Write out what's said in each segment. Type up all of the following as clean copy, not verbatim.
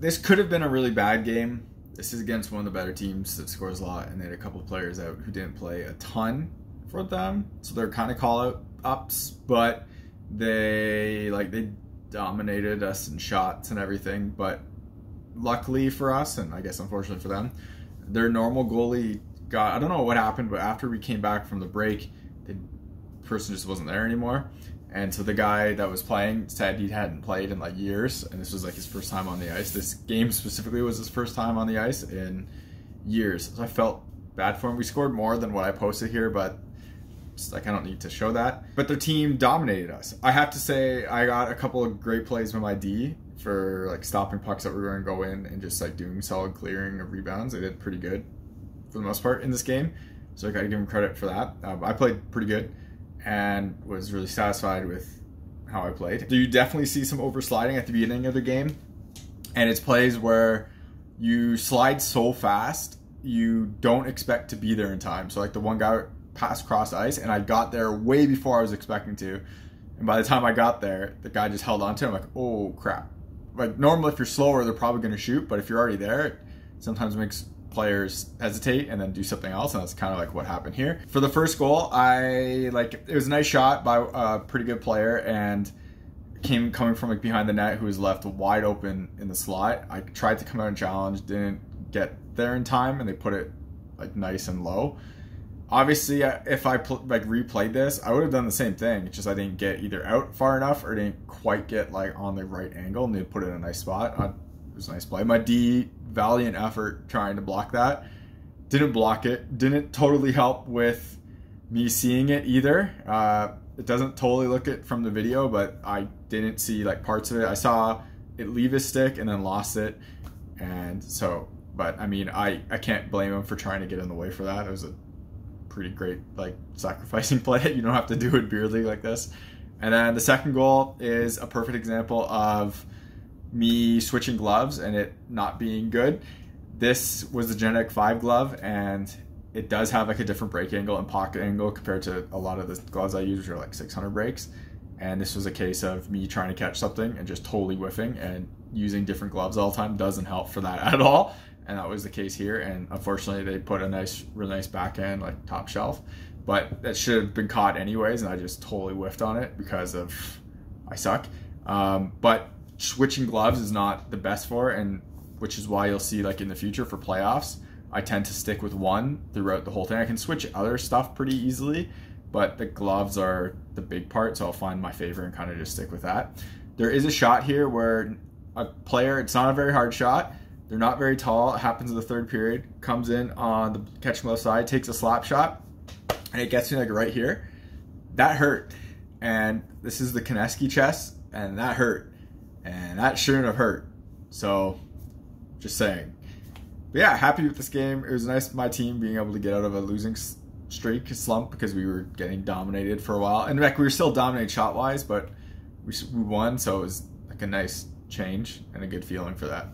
This could have been a really bad game. This is against one of the better teams that scores a lot, and they had a couple of players out who didn't play a ton for them, so they're kind of call-out ups, but they dominated us in shots and everything. But luckily for us, and I guess unfortunately for them, their normal goalie got, I don't know what happened, but after we came back from the break, the person just wasn't there anymore. And so the guy that was playing said he hadn't played in like years, and this was like his first time on the ice. This game specifically was his first time on the ice in years. So I felt bad for him. We scored more than what I posted here, but just, like, I don't need to show that. But their team dominated us. I have to say I got a couple of great plays with my D for like stopping pucks that were going to go in and just like doing solid clearing of rebounds. They did pretty good for the most part in this game, so I got to give them credit for that. I played pretty good and was really satisfied with how I played. So you definitely see some oversliding at the beginning of the game, and it's plays where you slide so fast you don't expect to be there in time. So like the one guy passed cross ice and I got there way before I was expecting to, and by the time I got there the guy just held on to him. Like, oh crap. Like normally if you're slower they're probably going to shoot, but if you're already there it sometimes makes players hesitate and then do something else, and that's kind of like what happened here. For the first goal, it was a nice shot by a pretty good player, and coming from like behind the net, who was left wide open in the slot. I tried to come out and challenge, didn't get there in time, and they put it like nice and low. Obviously, if I replayed this, I would have done the same thing. It's just I didn't get either out far enough or didn't quite get like on the right angle, and they put it in a nice spot. It was a nice play. My D, valiant effort trying to block that. Didn't block it. Didn't totally help with me seeing it either. It doesn't totally look it from the video, but I didn't see like parts of it. I saw it leave his stick and then lost it, and so. But I mean, I can't blame him for trying to get in the way for that. It was a pretty great like sacrificing play. You don't have to do it beer league like this. And then the second goal is a perfect example of me switching gloves and it not being good. This was the Genetic 5 glove, and it does have like a different break angle and pocket angle compared to a lot of the gloves I use, which are like 600 breaks. And this was a case of me trying to catch something and just totally whiffing, and using different gloves all the time doesn't help for that at all. And that was the case here, and unfortunately they put a really nice backhand, like top shelf, but that should have been caught anyways, and I just totally whiffed on it because of I suck. But switching gloves is not the best for it, and which is why you'll see like in the future for playoffs, I tend to stick with one throughout the whole thing. I can switch other stuff pretty easily, but the gloves are the big part, so I'll find my favorite and kind of just stick with that. There is a shot here where a player, it's not a very hard shot, they're not very tall, it happens in the third period, comes in on the catching glove side, takes a slap shot, and it gets me like right here. That hurt. And this is the Konecny chest, and that hurt. And that shouldn't have hurt. So, just saying. But yeah, happy with this game. It was nice my team being able to get out of a losing streak slump, because we were getting dominated for a while. And in fact, we were still dominated shot-wise, but we won, so it was like a nice change and a good feeling for that.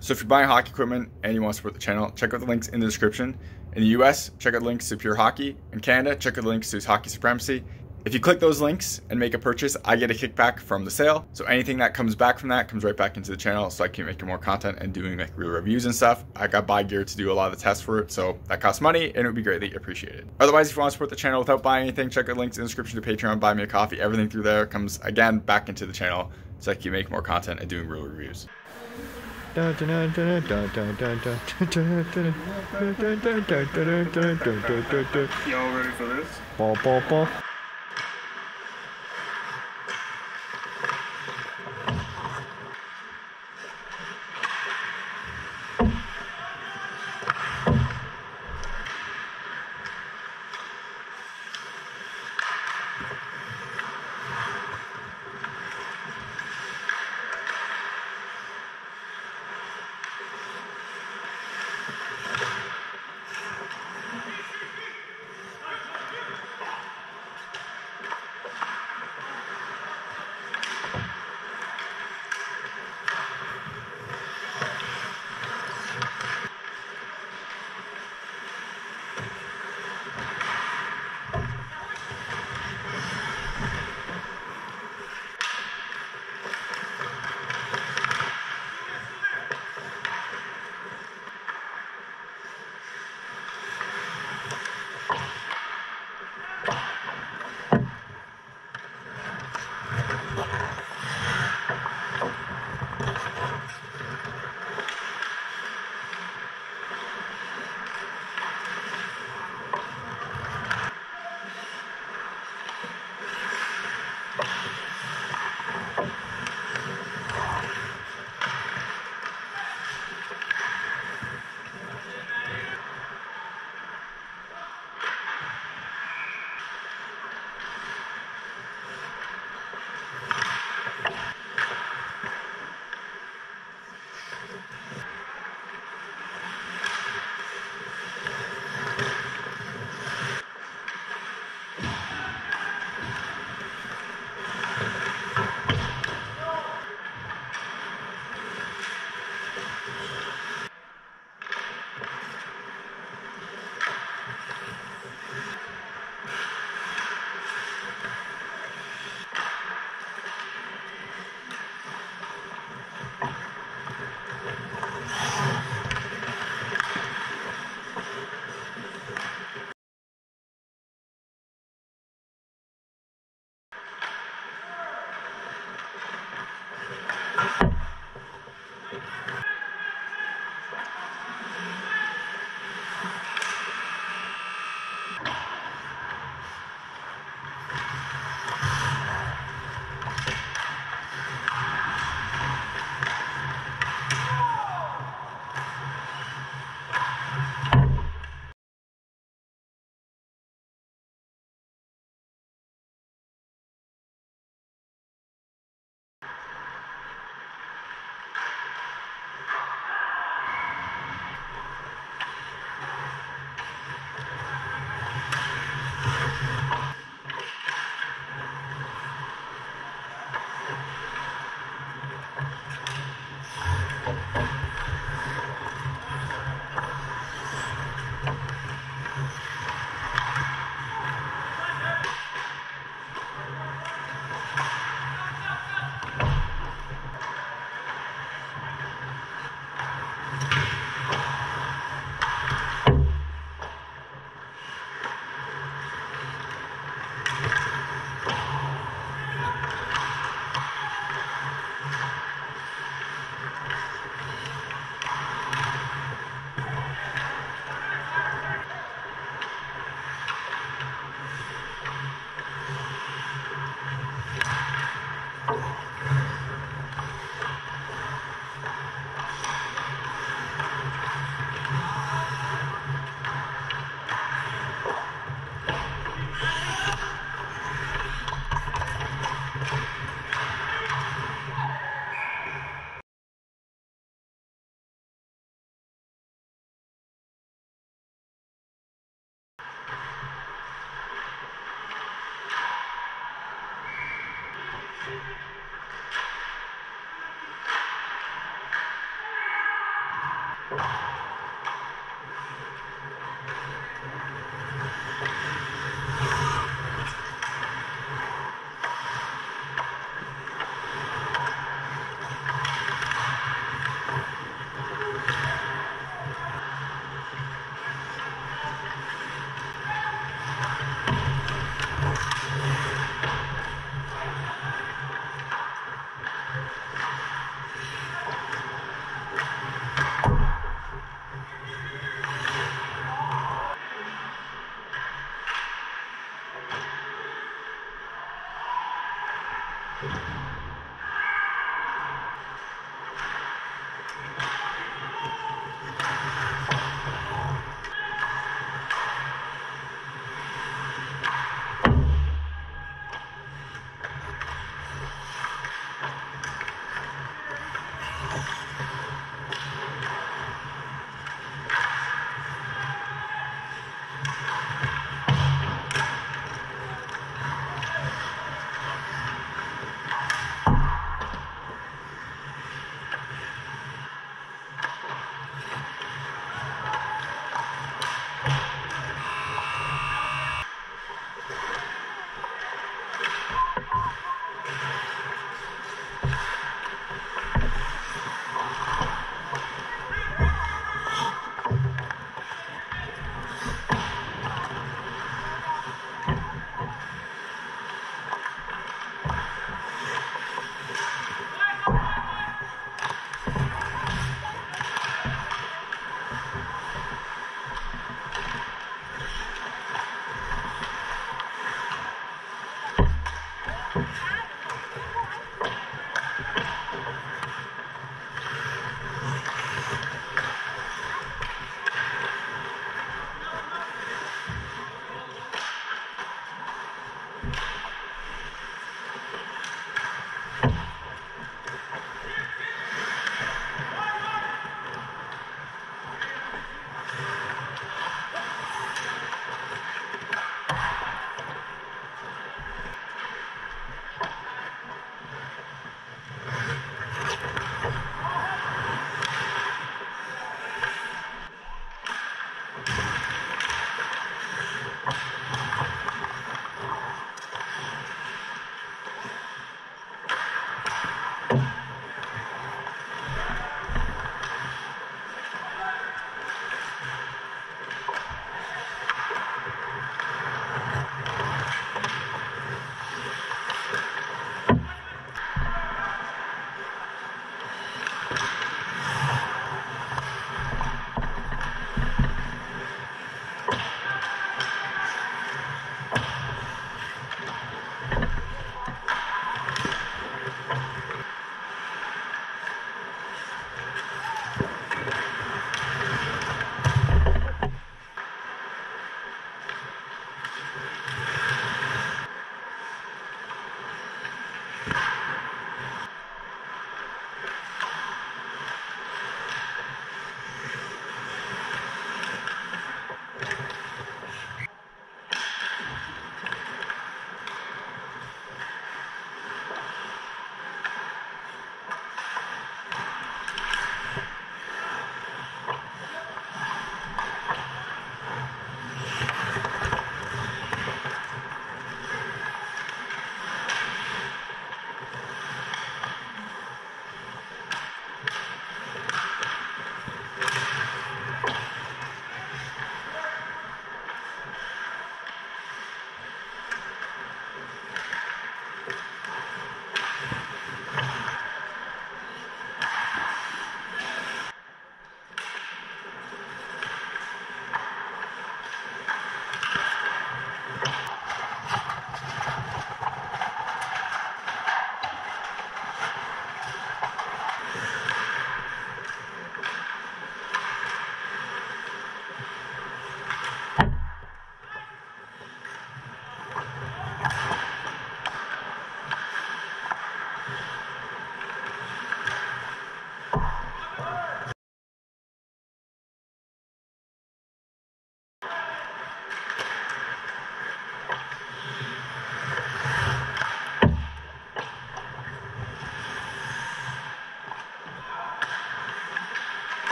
So if you're buying hockey equipment and you want to support the channel, check out the links in the description. In the US, check out links to Pure Hockey. In Canada, check out the links to Hockey Supremacy. If you click those links and make a purchase, I get a kickback from the sale. So anything that comes back from that comes right back into the channel, so I can make more content and doing like real reviews and stuff. I got buy gear to do a lot of the tests for it, so that costs money and it would be greatly appreciated. Otherwise, if you want to support the channel without buying anything, check out links in the description to Patreon, buy me a coffee. Everything through there comes again back into the channel, so I can make more content and doing real reviews. Y'all ready for this?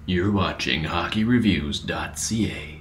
You're watching HockeyReviews.ca.